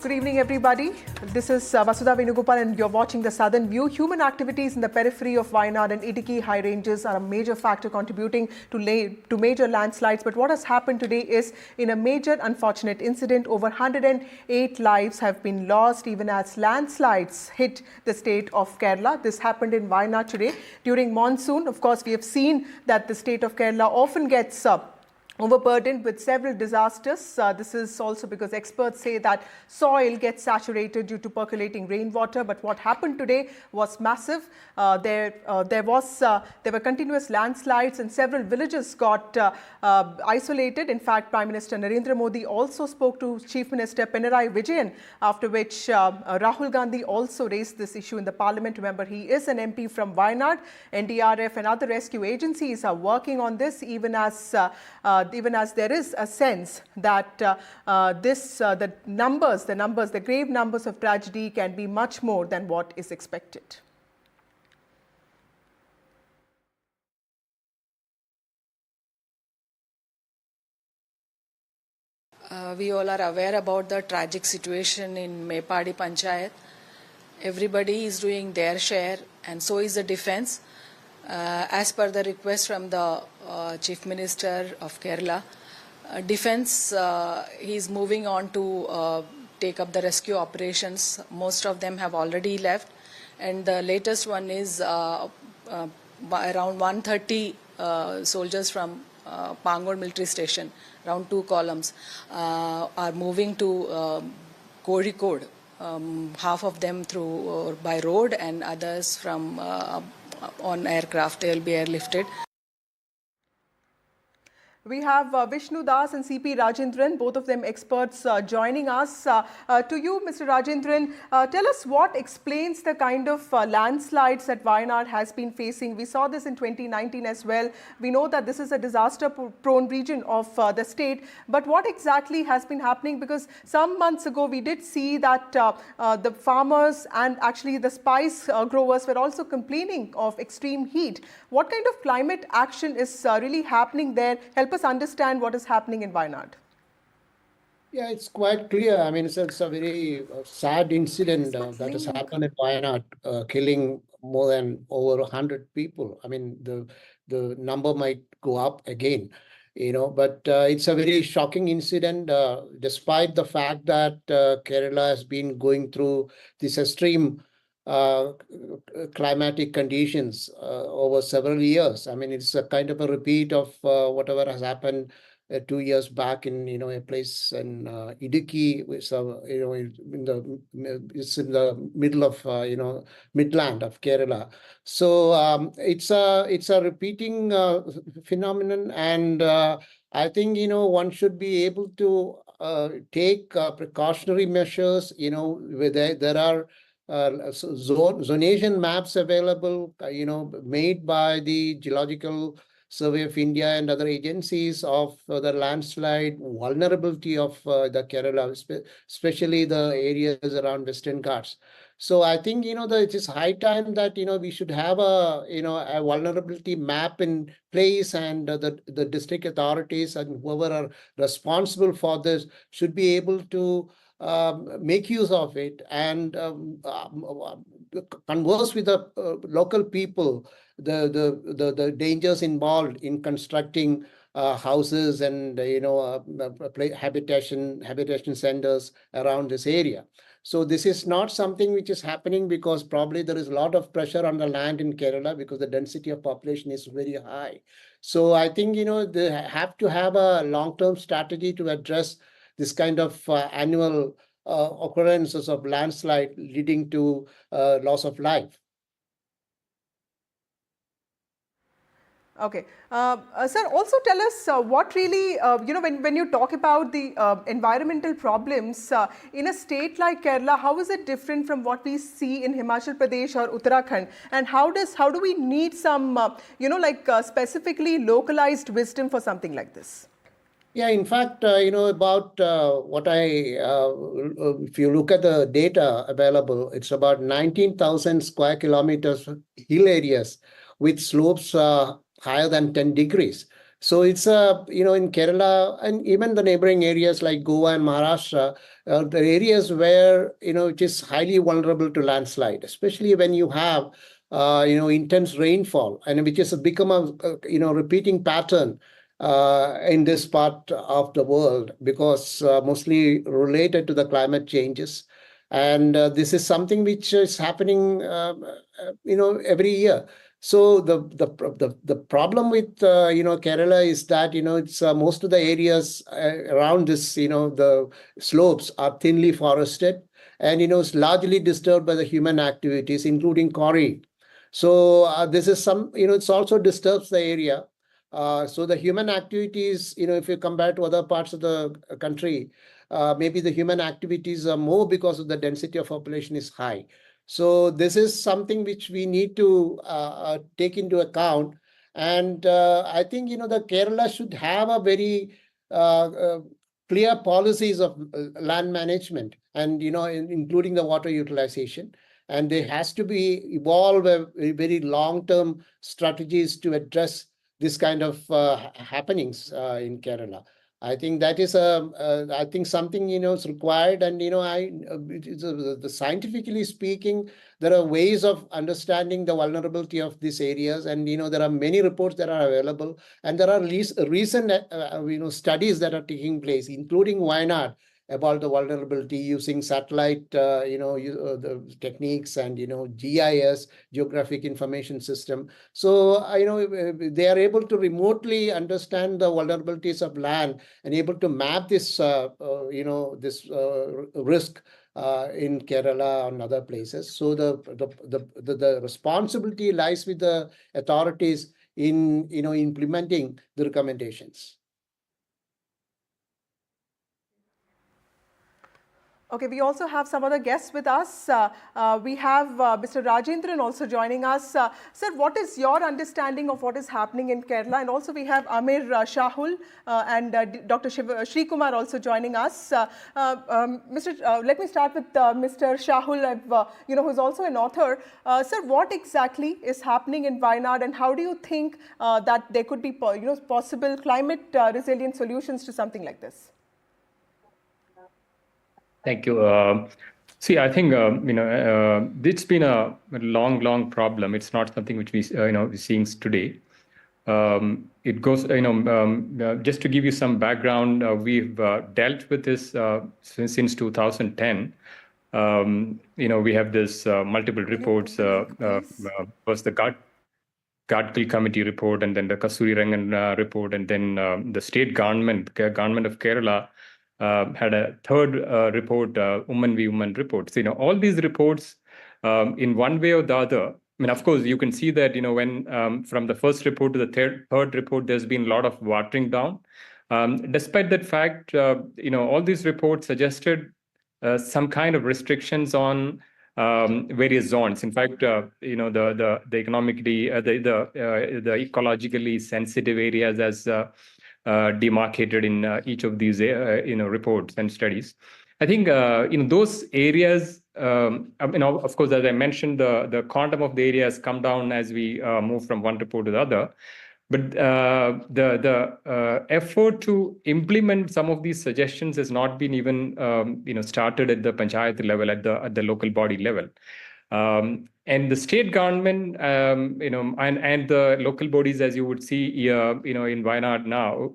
Good evening, everybody. This is Vasudha Venugopal and you're watching The Southern View. Human activities in the periphery of Wayanad and Idukki high ranges are a major factor contributing to major landslides. But what has happened today is, in a major unfortunate incident, over 108 lives have been lost, even as landslides hit the state of Kerala. This happened in Wayanad today during monsoon. Of course, we have seen that the state of Kerala often gets overburdened with several disasters. This is also because experts say that soil gets saturated due to percolating rainwater. But what happened today was massive. There were continuous landslides and several villages got isolated. In fact, Prime Minister Narendra Modi also spoke to Chief Minister Pinarayi Vijayan, after which Rahul Gandhi also raised this issue in the parliament. Remember, he is an MP from Wayanad. NDRF and other rescue agencies are working on this, even as there is a sense that the grave numbers of tragedy can be much more than what is expected. We all are aware about the tragic situation in Mepadi Panchayat. Everybody is doing their share, and so is the defence. As per the request from the Chief Minister of Kerala, Defence, he is moving on to take up the rescue operations. Most of them have already left, and the latest one is around 130 soldiers from Pangod military station, around 2 columns, are moving to Kozhikode. Half of them through by road and others from on aircraft. They will be airlifted. We have Vishnu Das and CP Rajendran, both of them experts, joining us. To you, Mr. Rajendran, tell us what explains the kind of landslides that Wayanad has been facing. We saw this in 2019 as well. We know that this is a disaster-prone region of the state. But what exactly has been happening? Because some months ago, we did see that the farmers and actually the spice growers were also complaining of extreme heat. What kind of climate action is really happening there? Help us understand what is happening in Wayanad. Yeah, it's quite clear. I mean, it's a very sad incident that has happened in Wayanad, killing more than over 100 people. I mean, the number might go up again, but it's a very shocking incident, despite the fact that Kerala has been going through this extreme climatic conditions over several years. I mean, it's a kind of a repeat of whatever has happened 2 years back in a place in Idukki, which it's in the middle of midland of Kerala. So it's a repeating phenomenon, and I think one should be able to take precautionary measures. Where there are zonation maps available, made by the Geological Survey of India and other agencies of the landslide vulnerability of the Kerala, especially the areas around Western Ghats. So I think that it is high time that we should have a vulnerability map in place, and the district authorities and whoever are responsible for this should be able to make use of it and converse with the local people, the dangers involved in constructing houses and habitation centers around this area. So this is not something which is happening because probably there is a lot of pressure on the land in Kerala because the density of population is very high. So I think they have to have a long-term strategy to address this kind of annual occurrences of landslide leading to loss of life. Okay. Sir, also tell us what really, when you talk about the environmental problems in a state like Kerala, how is it different from what we see in Himachal Pradesh or Uttarakhand? And how do we need some, specifically localized wisdom for something like this? Yeah, in fact, about if you look at the data available, it's about 19,000 square kilometers hill areas with slopes higher than 10 degrees. So it's in Kerala and even the neighboring areas like Goa and Maharashtra, the areas where it is highly vulnerable to landslide, especially when you have intense rainfall, and which has become a repeating pattern in this part of the world, because mostly related to the climate changes. And this is something which is happening every year. So the problem with Kerala is that it's most of the areas around this the slopes are thinly forested, and it's largely disturbed by the human activities, including quarrying. So this is it's also disturbs the area. So the human activities, if you compare to other parts of the country, maybe the human activities are more because of the density of population is high. So this is something which we need to take into account. And I think the Kerala should have a very clear policies of land management, and including the water utilization. And there has to be evolve a very long-term strategies to address this kind of happenings in Kerala. I think that is I think something is required, and the scientifically speaking, there are ways of understanding the vulnerability of these areas, and there are many reports that are available, and there are recent studies that are taking place, including Wayanad, about the vulnerability using satellite the techniques, and GIS, geographic information system. So they are able to remotely understand the vulnerabilities of land and able to map this risk in Kerala and other places. So the responsibility lies with the authorities in implementing the recommendations. Okay, we also have some other guests with us. We have Mr. Rajendran also joining us. Sir, what is your understanding of what is happening in Kerala? And also we have Amir Shahul and Dr. Sri Kumar also joining us. Let me start with Mr. Shahul, who's also an author. Sir, what exactly is happening in Wayanad, and how do you think that there could be possible climate resilient solutions to something like this? Thank you. See, I think it's been a long problem. It's not something which we we're seeing today. It goes, just to give you some background, we've dealt with this since 2010. We have this multiple reports. First the Gadkil Committee report, and then the Kasturi Rangan report, and then the state government of Kerala had a third report, Woman v Woman reports. All these reports, in one way or the other, I mean, of course, you can see that, when from the first report to the third report, there's been a lot of watering down. Despite that fact, all these reports suggested some kind of restrictions on various zones. In fact, the economically, the ecologically sensitive areas as demarcated in each of these reports and studies. I think those areas, of course, as I mentioned, the quantum of the area has come down as we move from one report to the other. But the effort to implement some of these suggestions has not been even started at the panchayat level, at the local body level. And the state government, and the local bodies, as you would see in Wayanad now,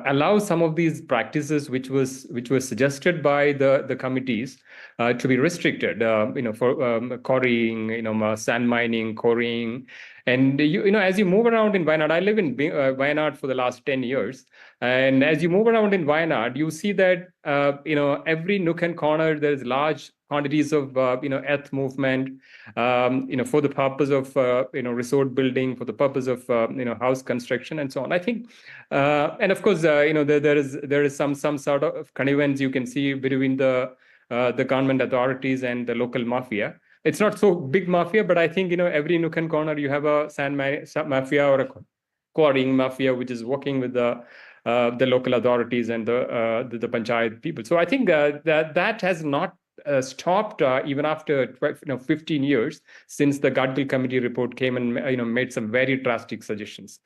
allow some of these practices which was suggested by the committees to be restricted, for quarrying, sand mining, quarrying. And as you move around in Wayanad, I live in Wayanad for the last 10 years, and as you move around in Wayanad, you see that every nook and corner there's large quantities of earth movement, for the purpose of resort building, for the purpose of house construction, and so on. I think, and of course, there is some sort of connivance you can see between the government authorities and the local mafia. It's not so big mafia, but I think every nook and corner you have a sand mafia or a quarrying mafia, which is working with the local authorities and the panchayat people. So I think that has not stopped even after 15 years since the Gadkil Committee report came and made some very drastic suggestions.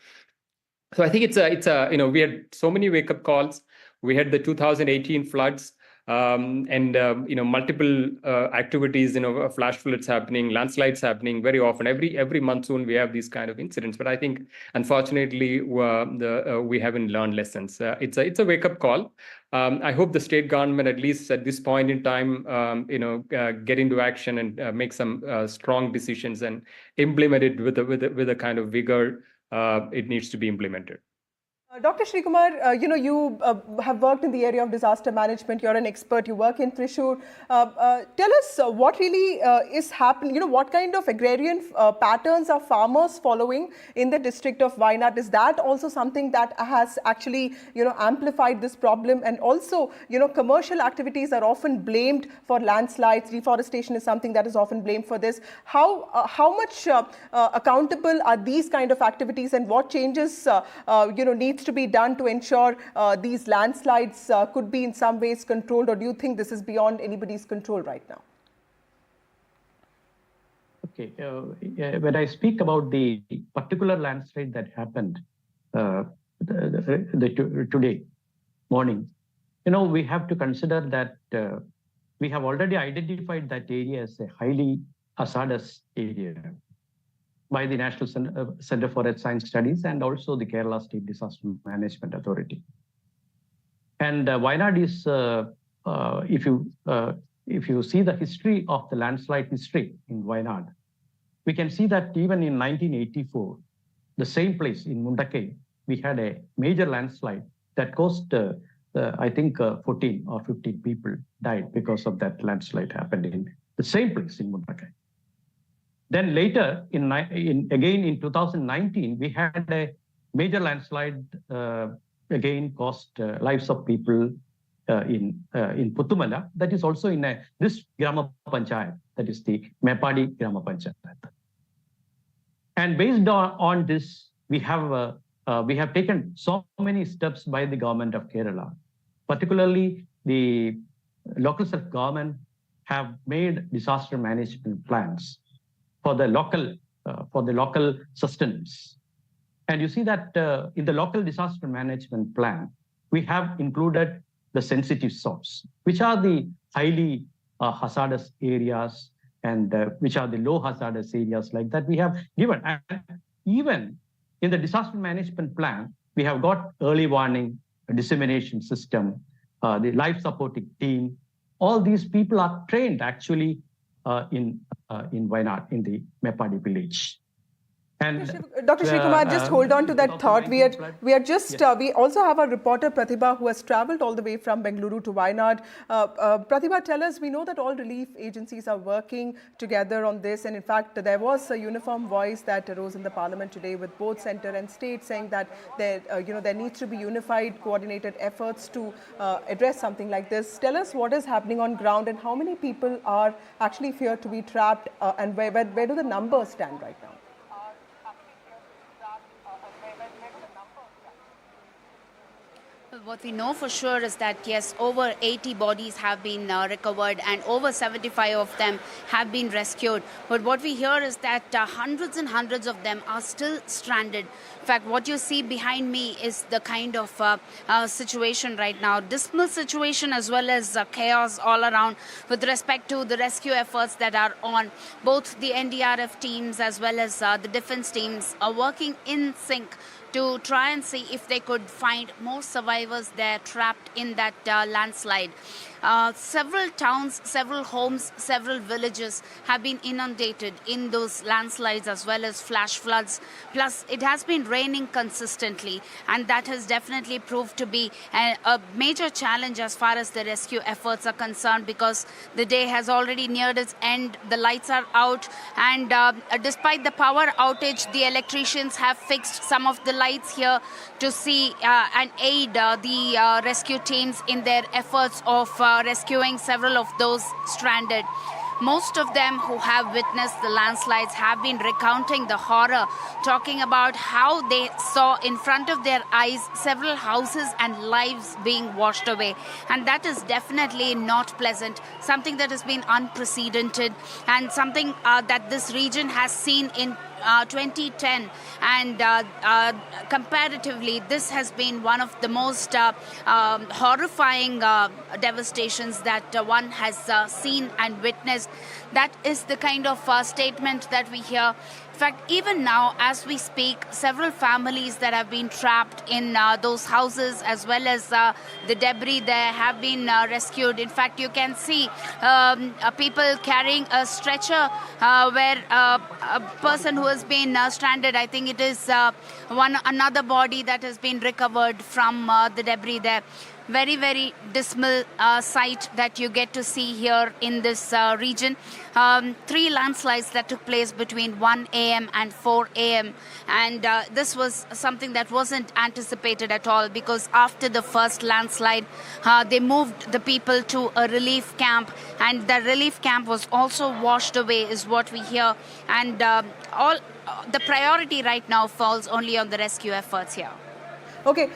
So I think it's a we had so many wake up calls. We had the 2018 floods. And multiple activities, flash floods happening, landslides happening very often. Every monsoon we have these kind of incidents. But I think, unfortunately, we haven't learned lessons. It's a wake up call. I hope the state government, at least at this point in time, get into action and make some strong decisions and implement it with a kind of vigor it needs to be implemented. Dr. Srikumar, you have worked in the area of disaster management. You're an expert. You work in Thrissur. Tell us what really is happening. What kind of agrarian patterns are farmers following in the district of Wayanad? Is that also something that has actually, amplified this problem? And also, commercial activities are often blamed for landslides. Deforestation is something that is often blamed for this. How much accountable are these kind of activities, and what changes, needs to be done to ensure these landslides could be in some ways controlled, or do you think this is beyond anybody's control right now? Okay, when I speak about the particular landslide that happened today morning, we have to consider that we have already identified that area as a highly hazardous area by the National Center for Earth Science Studies and also the Kerala State Disaster Management Authority. And Wayanad is, if you see the history of the landslide history in Wayanad, we can see that even in 1984, the same place in Mundakai, we had a major landslide that caused, I think, 14 or 15 people died because of that landslide happened in the same place in Mundakai. Then later, again in 2019, we had a major landslide, again cost lives of people in Puttumala. That is also in this Grama Panchayat, that is the Mepadi Grama Panchayat. And based on this, we have taken so many steps by the government of Kerala, particularly the local self-government have made disaster management plans for the local sustenance. And you see that in the local disaster management plan, we have included the sensitive zones, which are the highly hazardous areas and which are the low hazardous areas like that we have given. And even in the disaster management plan, we have got early warning, a dissemination system, the life supporting team. All these people are trained actually in Wayanad, in the Mepadi village. And Dr. Srikumar, just hold on to that thought. We also have a reporter, Pratibha, who has traveled all the way from Bengaluru to Wayanad. Pratibha, tell us, we know that all relief agencies are working together on this. And in fact, there was a uniform voice that arose in the parliament today with both centre and state saying that there needs to be unified, coordinated efforts to address something like this. Tell us what is happening on ground and how many people are actually feared to be trapped and where do the numbers stand right now? What we know for sure is that, yes, over 80 bodies have been recovered and over 75 of them have been rescued. But what we hear is that hundreds and hundreds of them are still stranded. In fact, what you see behind me is the kind of situation right now, dismal situation as well as chaos all around with respect to the rescue efforts that are on. Both the NDRF teams as well as the defense teams are working in sync to try and see if they could find more survivors there trapped in that landslide. Several towns, several homes, several villages have been inundated in those landslides as well as flash floods. Plus, it has been raining consistently, and that has definitely proved to be a major challenge as far as the rescue efforts are concerned, because the day has already neared its end. The lights are out, and despite the power outage, the electricians have fixed some of the lights here to see and aid the rescue teams in their efforts of rescuing several of those stranded. Most of them who have witnessed the landslides have been recounting the horror, talking about how they saw in front of their eyes several houses and lives being washed away. And that is definitely not pleasant, something that has been unprecedented and something that this region has seen in 2010, and comparatively, this has been one of the most horrifying devastations that one has seen and witnessed. That is the kind of statement that we hear. In fact, even now, as we speak, several families that have been trapped in those houses, as well as the debris there, have been rescued. In fact, you can see people carrying a stretcher where a person who has been stranded, I think it is another body that has been recovered from the debris there. Very, very dismal sight that you get to see here in this region. 3 landslides that took place between 1 a.m. and 4 a.m. And this was something that wasn't anticipated at all, because after the first landslide, they moved the people to a relief camp, and the relief camp was also washed away, is what we hear. And all the priority right now falls only on the rescue efforts here. Okay.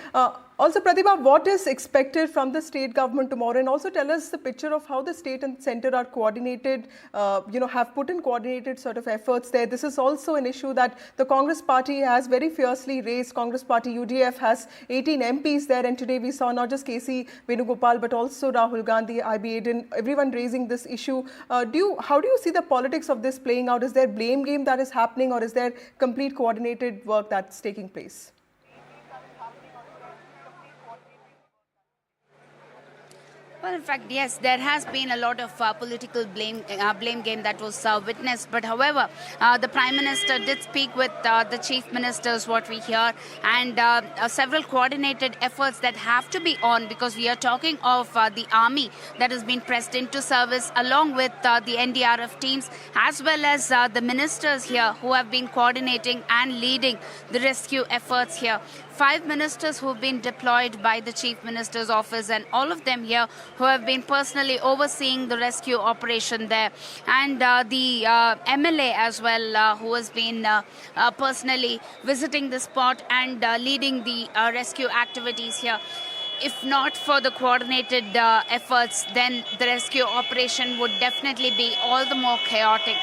Also, Pratibha, what is expected from the state government tomorrow? And also tell us the picture of how the state and center are coordinated, have put in coordinated sort of efforts there. This is also an issue that the Congress party has very fiercely raised. Congress party UDF has 18 MPs there. And today we saw not just KC Venugopal, but also Rahul Gandhi, IB Aiden, everyone raising this issue. How do you see the politics of this playing out? Is there blame game that is happening, or is there complete coordinated work that's taking place? Well, in fact, yes, there has been a lot of political blame game that was witnessed. But however, the Prime Minister did speak with the Chief Ministers, what we hear, and several coordinated efforts that have to be on, because we are talking of the army that has been pressed into service, along with the NDRF teams, as well as the ministers here who have been coordinating and leading the rescue efforts here. 5 ministers who have been deployed by the Chief Minister's office, and all of them here who have been personally overseeing the rescue operation there. And the MLA as well, who has been personally visiting the spot and leading the rescue activities here. If not for the coordinated efforts, then the rescue operation would definitely be all the more chaotic.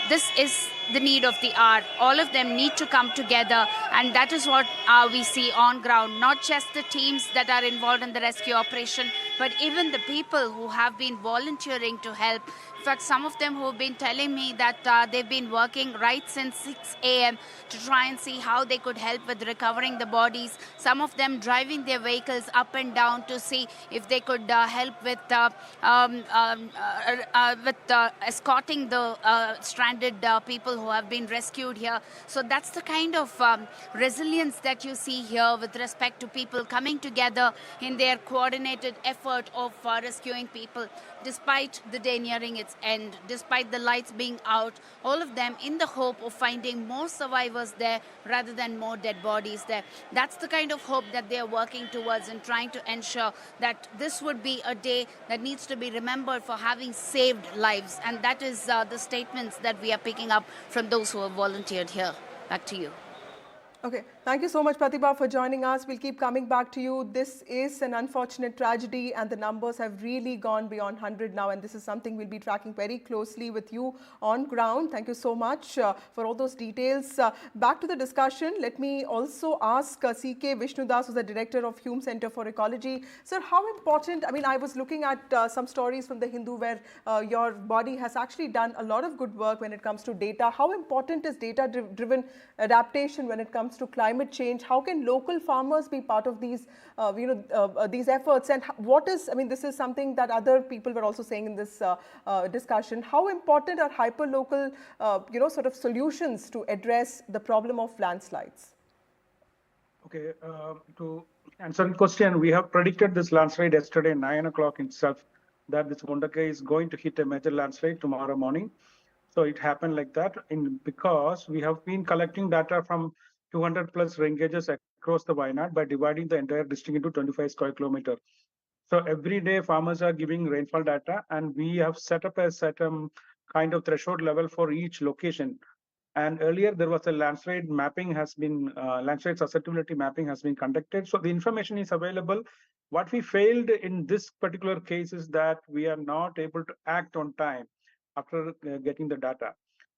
This is the need of the hour. All of them need to come together, and that is what we see on ground. Not just the teams that are involved in the rescue operation, but even the people who have been volunteering to help. In fact, some of them who have been telling me that they've been working right since 6 a.m. to try and see how they could help with recovering the bodies. Some of them driving their vehicles up and down to see if they could help with escorting the stranded people who have been rescued here. So that's the kind of resilience that you see here with respect to people coming together in their coordinated effort of rescuing people. Despite the day nearing its end, despite the lights being out, all of them in the hope of finding more survivors there rather than more dead bodies there. That's the kind of hope that they are working towards, and trying to ensure that this would be a day that needs to be remembered for having saved lives. And that is the statements that we are picking up from those who have volunteered here. Back to you. Okay, thank you so much, Pratibha, for joining us. We'll keep coming back to you. This is an unfortunate tragedy, and the numbers have really gone beyond 100 now, and this is something we'll be tracking very closely with you on ground. Thank you so much for all those details. Back to the discussion, let me also ask C.K. Vishnudas, who's the Director of Hume Center for Ecology. Sir, how important, I was looking at some stories from the Hindu where your body has actually done a lot of good work when it comes to data. How important is data-driven adaptation when it comes to climate change? How can local farmers be part of these, these efforts? And what is, this is something that other people were also saying in this discussion. How important are hyper-local, sort of solutions to address the problem of landslides? Okay, to answer the question, we have predicted this landslide yesterday, 9 o'clock itself, that this Mundakai is going to hit a major landslide tomorrow morning. So it happened like that because we have been collecting data from 200 plus rain gauges across the Wayanad by dividing the entire district into 25 square kilometers. So every day farmers are giving rainfall data, and we have set up a certain kind of threshold level for each location. And earlier there was a landslide mapping landslide susceptibility mapping has been conducted. So the information is available. What we failed in this particular case is that we are not able to act on time after getting the data.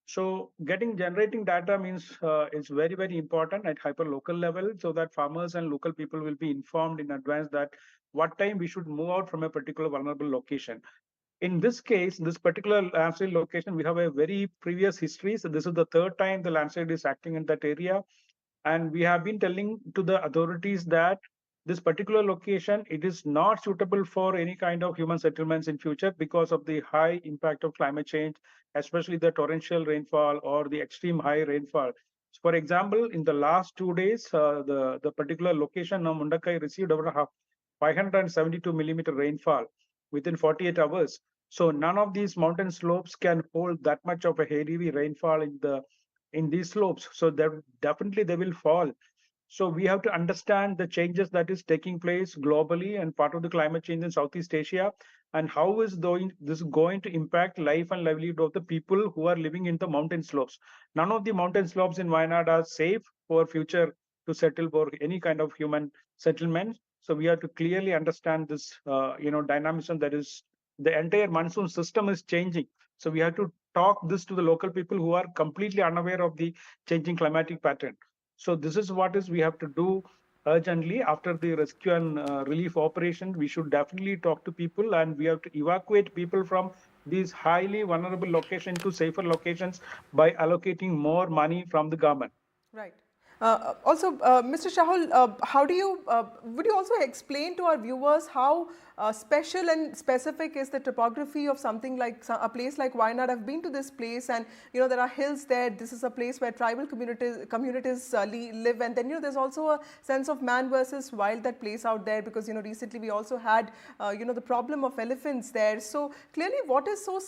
So generating data means it's very, very important at hyper local level, so that farmers and local people will be informed in advance that what time we should move out from a particular vulnerable location. In this case, this particular landslide location, we have a very previous history. So this is the third time the landslide is acting in that area. And we have been telling to the authorities that this particular location, it is not suitable for any kind of human settlements in future because of the high impact of climate change, especially the torrential rainfall or the extreme high rainfall. So for example, in the last 2 days, the particular location of Mundakai received over 572 millimeter rainfall within 48 hours. So none of these mountain slopes can hold that much of a heavy rainfall in these slopes. So definitely they will fall. So we have to understand the changes that is taking place globally and part of the climate change in Southeast Asia, and how is this going to impact life and livelihood of the people who are living in the mountain slopes. None of the mountain slopes in Wayanad are safe for future to settle for any kind of human settlement. So we have to clearly understand this, dynamism that is the entire monsoon system is changing. So we have to talk this to the local people who are completely unaware of the changing climatic pattern. So this is what is we have to do urgently after the rescue and relief operation. We should definitely talk to people, and we have to evacuate people from these highly vulnerable locations to safer locations by allocating more money from the government. Right. Also, Mr. Shahul, would you also explain to our viewers how special and specific is the topography of something like a place like Wayanad? I've been to this place, and there are hills there. This is a place where tribal communities live, and then there's also a sense of man versus wild that plays out there, because recently we also had the problem of elephants there. So clearly, what is so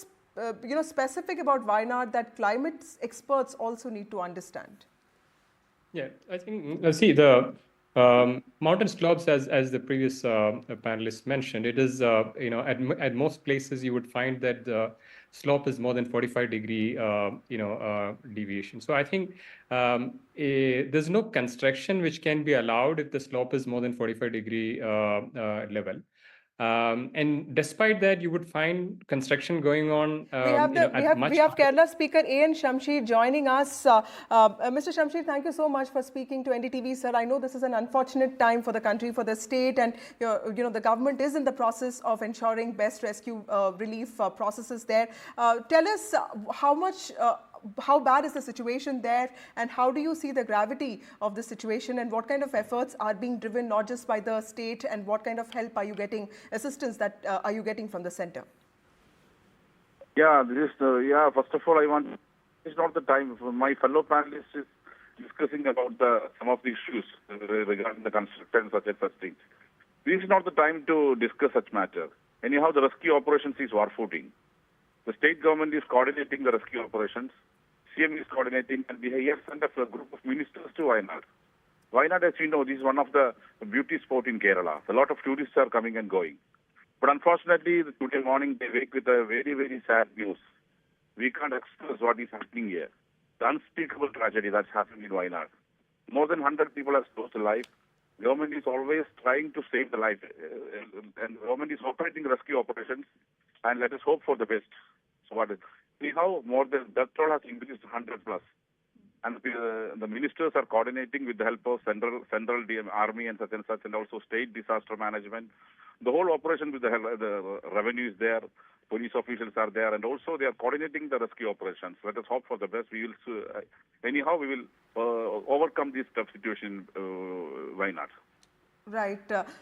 specific about Wayanad that climate experts also need to understand? Yeah, I think, see, the mountain slopes, as the previous panelist mentioned, it is, at most places you would find that the slope is more than 45-degree, deviation. So I think there's no construction which can be allowed if the slope is more than 45-degree level. And despite that, you would find construction going on. We have Kerala speaker A.N. Shamsheer joining us. Mr. Shamsheer, thank you so much for speaking to NDTV, sir. I know this is an unfortunate time for the country, for the state, and the government is in the process of ensuring best rescue relief processes there. Tell us how bad is the situation there, and how do you see the gravity of the situation, and what kind of efforts are being driven not just by the state, and what kind of help are you getting, assistance that are you getting from the center? Yeah, first of all, it's not the time for my fellow panelists is discussing about some of the issues regarding the construction such things. This is not the time to discuss such matter. Anyhow, the rescue operations is war footing. The state government is coordinating the rescue operations. CM is coordinating, and we have sent a group of ministers to Wayanad. Wayanad, as you know, this is one of the beauty spots in Kerala. A lot of tourists are coming and going. But unfortunately, today morning they wake with a very, very sad news. We can't express what is happening here. The unspeakable tragedy that's happening in Wayanad. More than 100 people have lost their life. Government is always trying to save the life, and government is operating rescue operations. And let us hope for the best. So anyhow, more than death toll has increased 100 plus, and the ministers are coordinating with the help of central army and such, and also state disaster management. The whole operation with the revenue is there, police officials are there, and also they are coordinating the rescue operations. Let us hope for the best. We will overcome this tough situation. Why not? Right.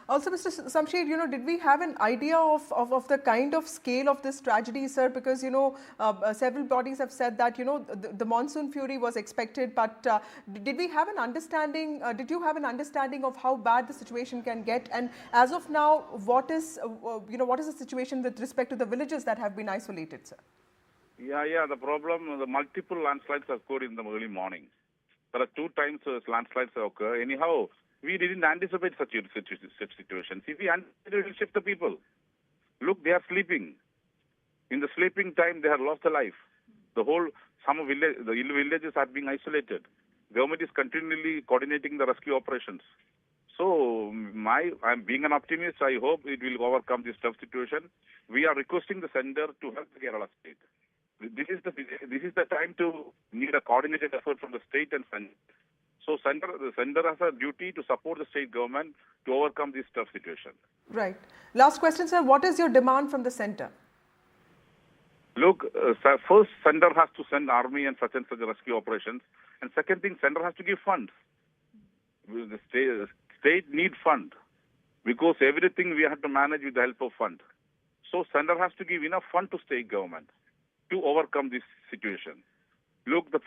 Also, Mr. Shamsheer, did we have an idea of the kind of scale of this tragedy, sir? Because, several bodies have said that, the monsoon fury was expected, but did we have an understanding, did you have an understanding of how bad the situation can get? And as of now, what is the situation with respect to the villages that have been isolated, sir? Yeah, the problem, the multiple landslides occurred in the early morning. There are 2 times landslides occur. Anyhow, we didn't anticipate such situations. If we anticipated, we will shift the people. Look, they are sleeping. In the sleeping time, they have lost their life. The villages are being isolated. Government is continually coordinating the rescue operations. So, I'm being an optimist. I hope it will overcome this tough situation. We are requesting the center to help the Kerala state. this is the time to need a coordinated effort from the state and center. So the center has a duty to support the state government to overcome this tough situation. Right. Last question, sir. What is your demand from the center? Look, first, center has to send army and such rescue operations. And second thing, center has to give funds. The state need fund because everything we have to manage with the help of fund. So center has to give enough fund to state government to overcome this situation. Look, the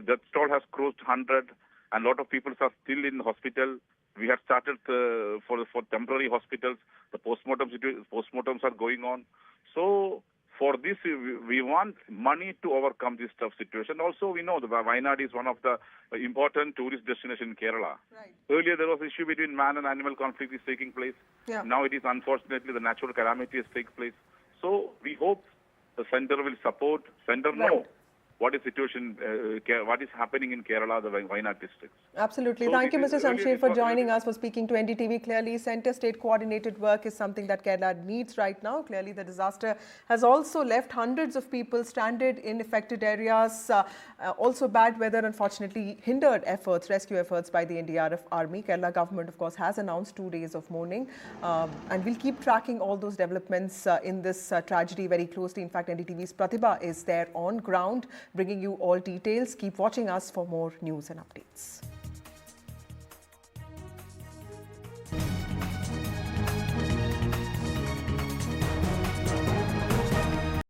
death toll has crossed 100 and a lot of people are still in hospital. We have started for temporary hospitals. The postmortems are going on. So for this, we want money to overcome this tough situation. Also, we know that Wayanad is one of the important tourist destinations in Kerala. Right. Earlier, there was an issue between man and animal conflict is taking place. Yeah. Now it is unfortunately the natural calamity is taking place. So we hope the center will support. Center know what is situation, what is happening in Kerala, the Wayanad districts. Absolutely. So Thank you, Mr. Shamsher, for joining us, for speaking. speaking to NDTV. Clearly, center-state coordinated work is something that Kerala needs right now. Clearly, the disaster has also left hundreds of people stranded in affected areas. Also, bad weather, unfortunately, hindered rescue efforts by the NDRF army. Kerala government, of course, has announced 2 days of mourning. And we'll keep tracking all those developments in this tragedy very closely. In fact, NDTV's Pratibha is there on ground, bringing you all details. Keep watching us for more news and updates.